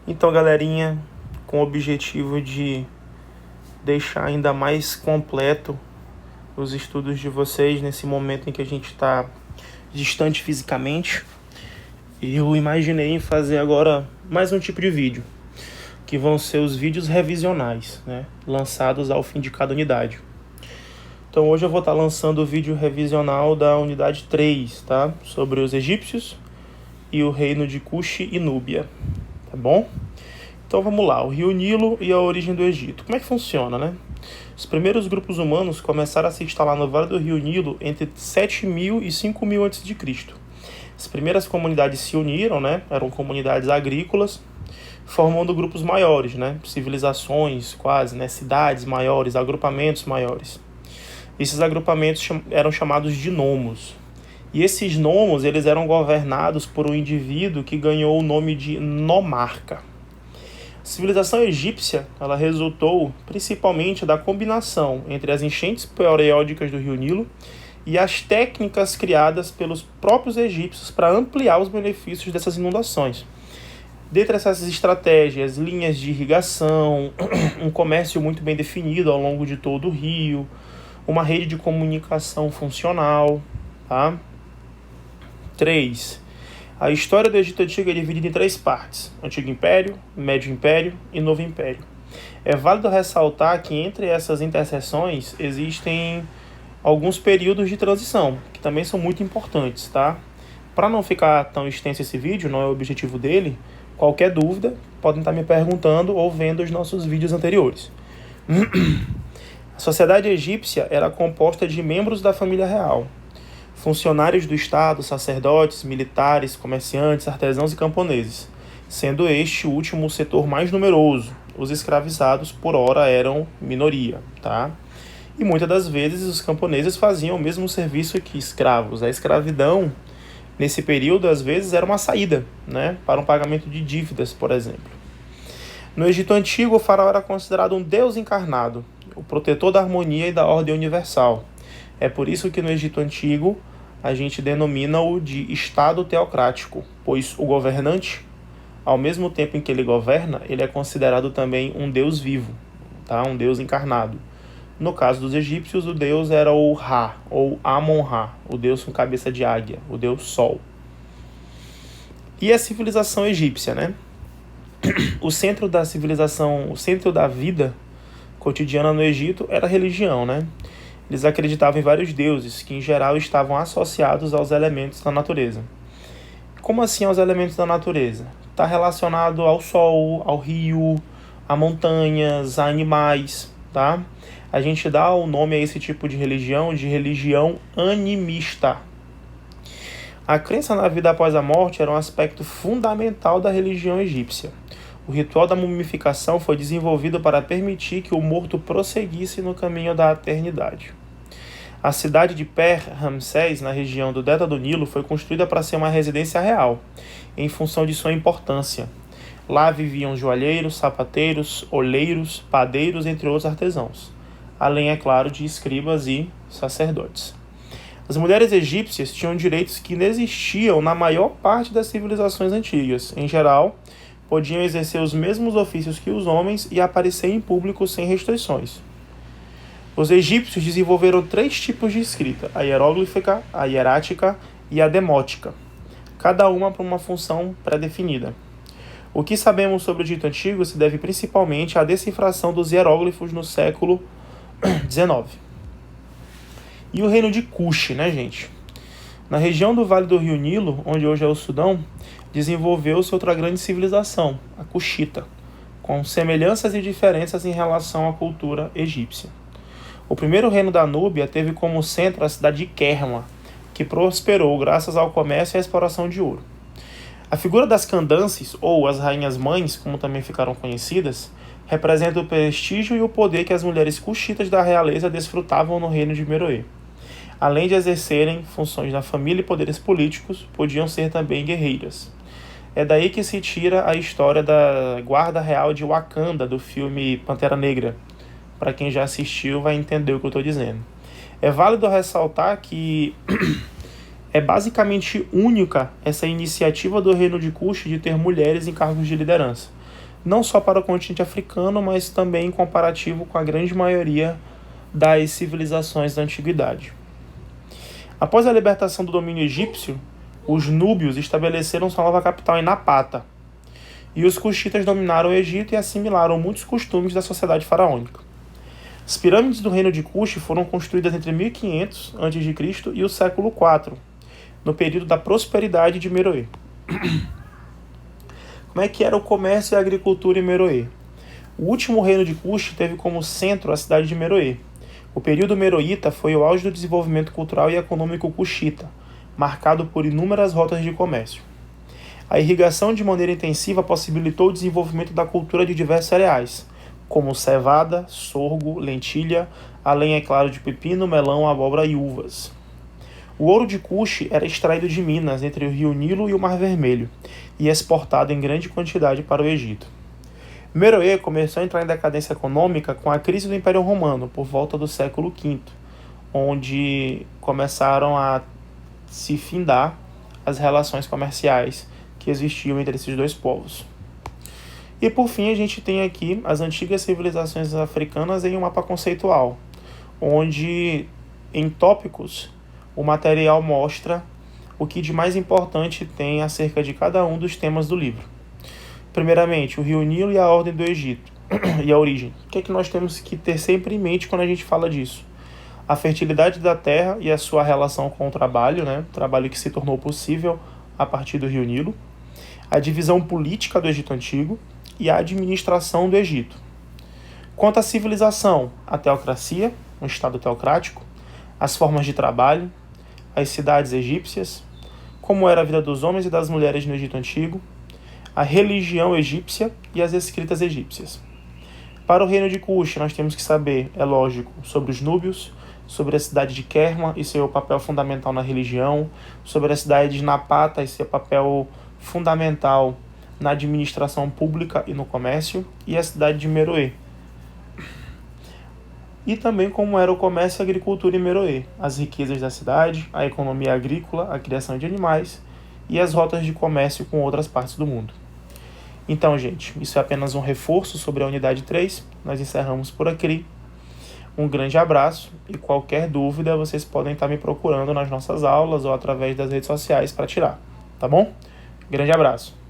Então, galerinha, com o objetivo de deixar ainda mais completo os estudos de vocês nesse momento em que a gente está distante fisicamente, eu imaginei em fazer agora mais um tipo de vídeo, que vão ser os vídeos revisionais, né, lançados ao fim de cada unidade. Então hoje eu vou estar lançando o vídeo revisional da unidade 3, tá? Sobre os egípcios e o reino de Cush e Núbia, tá bom? Então vamos lá, o Rio Nilo e a origem do Egito. Como é que funciona, né? Os primeiros grupos humanos começaram a se instalar no Vale do Rio Nilo entre 7.000 e 5.000 a.C. As primeiras comunidades se uniram, né? Eram comunidades agrícolas, formando grupos maiores, né? Civilizações quase, né? Cidades maiores, agrupamentos maiores. Esses agrupamentos eram chamados de nomos. E esses nomos, eles eram governados por um indivíduo que ganhou o nome de nomarca. A civilização egípcia, ela resultou principalmente da combinação entre as enchentes periódicas do Rio Nilo e as técnicas criadas pelos próprios egípcios para ampliar os benefícios dessas inundações. Dentre essas estratégias, linhas de irrigação, um comércio muito bem definido ao longo de todo o rio, uma rede de comunicação funcional, tá? 3. A história do Egito Antigo é dividida em 3 partes: Antigo Império, Médio Império e Novo Império. É válido ressaltar que entre essas interseções existem alguns períodos de transição, que também são muito importantes, tá? Para não ficar tão extenso esse vídeo, não é o objetivo dele, qualquer dúvida, podem estar me perguntando ou vendo os nossos vídeos anteriores. A sociedade egípcia era composta de membros da família real, funcionários do Estado, sacerdotes, militares, comerciantes, artesãos e camponeses, sendo este o último o setor mais numeroso. Os escravizados, por ora, eram minoria, tá? E muitas das vezes os camponeses faziam o mesmo serviço que escravos. A escravidão, nesse período, às vezes, era uma saída, né, para um pagamento de dívidas, por exemplo. No Egito Antigo, o faraó era considerado um deus encarnado, o protetor da harmonia e da ordem universal. É por isso que no Egito Antigo a gente denomina-o de Estado teocrático, pois o governante, ao mesmo tempo em que ele governa, ele é considerado também um deus vivo, tá? Um deus encarnado. No caso dos egípcios, o deus era o Ra, ou Amon-Ra, o deus com cabeça de águia, o deus Sol. E a civilização egípcia, né? O centro da civilização, o centro da vida cotidiana no Egito era a religião, né? Eles acreditavam em vários deuses, que em geral estavam associados aos elementos da natureza. Como assim aos elementos da natureza? Está relacionado ao sol, ao rio, a montanhas, a animais, tá? A gente dá o nome a esse tipo de religião animista. A crença na vida após a morte era um aspecto fundamental da religião egípcia. O ritual da mumificação foi desenvolvido para permitir que o morto prosseguisse no caminho da eternidade. A cidade de Per-Ramsés, na região do Delta do Nilo, foi construída para ser uma residência real, em função de sua importância. Lá viviam joalheiros, sapateiros, oleiros, padeiros, entre outros artesãos, além, é claro, de escribas e sacerdotes. As mulheres egípcias tinham direitos que inexistiam na maior parte das civilizações antigas. Em geral, podiam exercer os mesmos ofícios que os homens e aparecer em público sem restrições. Os egípcios desenvolveram 3 tipos de escrita: a hieróglifica, a hierática e a demótica, cada uma para uma função pré-definida. O que sabemos sobre o Egito Antigo se deve principalmente à decifração dos hieróglifos no século XIX. E o reino de Cush, né, gente? Na região do Vale do Rio Nilo, onde hoje é o Sudão, desenvolveu-se outra grande civilização, a Cushita, com semelhanças e diferenças em relação à cultura egípcia. O primeiro reino da Núbia teve como centro a cidade de Kerma, que prosperou graças ao comércio e à exploração de ouro. A figura das Candances, ou as rainhas-mães, como também ficaram conhecidas, representa o prestígio e o poder que as mulheres cuxitas da realeza desfrutavam no reino de Meroe. Além de exercerem funções na família e poderes políticos, podiam ser também guerreiras. É daí que se tira a história da Guarda Real de Wakanda, do filme Pantera Negra. Para quem já assistiu vai entender o que eu estou dizendo. É válido ressaltar que é basicamente única essa iniciativa do reino de Cush de ter mulheres em cargos de liderança. não só para o continente africano, mas também em comparativo com a grande maioria das civilizações da antiguidade. Após a libertação do domínio egípcio, os núbios estabeleceram sua nova capital em Napata, e os cuxitas dominaram o Egito e assimilaram muitos costumes da sociedade faraônica. As pirâmides do reino de Cuxi foram construídas entre 1500 a.C. e o século IV, no período da prosperidade de Meroe. Como é que era o comércio e a agricultura em Meroe? O último reino de Cuxi teve como centro a cidade de Meroe. O período meroíta foi o auge do desenvolvimento cultural e econômico cuxita, marcado por inúmeras rotas de comércio. A irrigação de maneira intensiva possibilitou o desenvolvimento da cultura de diversos cereais, como cevada, sorgo, lentilha, além, é claro, de pepino, melão, abóbora e uvas. O ouro de Cuxi era extraído de minas entre o rio Nilo e o Mar Vermelho e exportado em grande quantidade para o Egito. Meroe começou a entrar em decadência econômica com a crise do Império Romano, por volta do século V, onde começaram a se findar as relações comerciais que existiam entre esses dois povos. E por fim a gente tem aqui as antigas civilizações africanas em um mapa conceitual, onde em tópicos o material mostra o que de mais importante tem acerca de cada um dos temas do livro. Primeiramente, o rio Nilo e a ordem do Egito, e a origem. O que é que nós temos que ter sempre em mente quando a gente fala disso? A fertilidade da terra e a sua relação com o trabalho, né? O trabalho que se tornou possível a partir do rio Nilo. A divisão política do Egito Antigo e a administração do Egito. Quanto à civilização, a teocracia, um estado teocrático, as formas de trabalho, as cidades egípcias, como era a vida dos homens e das mulheres no Egito Antigo, a religião egípcia e as escritas egípcias. Para o reino de Cuxi, nós temos que saber, é lógico, sobre os núbios, sobre a cidade de Kerma e seu papel fundamental na religião, sobre a cidade de Napata e seu papel fundamental na administração pública e no comércio, e a cidade de Meroe. E também como era o comércio e a agricultura em Meroe, as riquezas da cidade, a economia agrícola, a criação de animais e as rotas de comércio com outras partes do mundo. Então, gente, isso é apenas um reforço sobre a unidade 3. Nós encerramos por aqui. Um grande abraço e qualquer dúvida vocês podem estar me procurando nas nossas aulas ou através das redes sociais para tirar, tá bom? Grande abraço.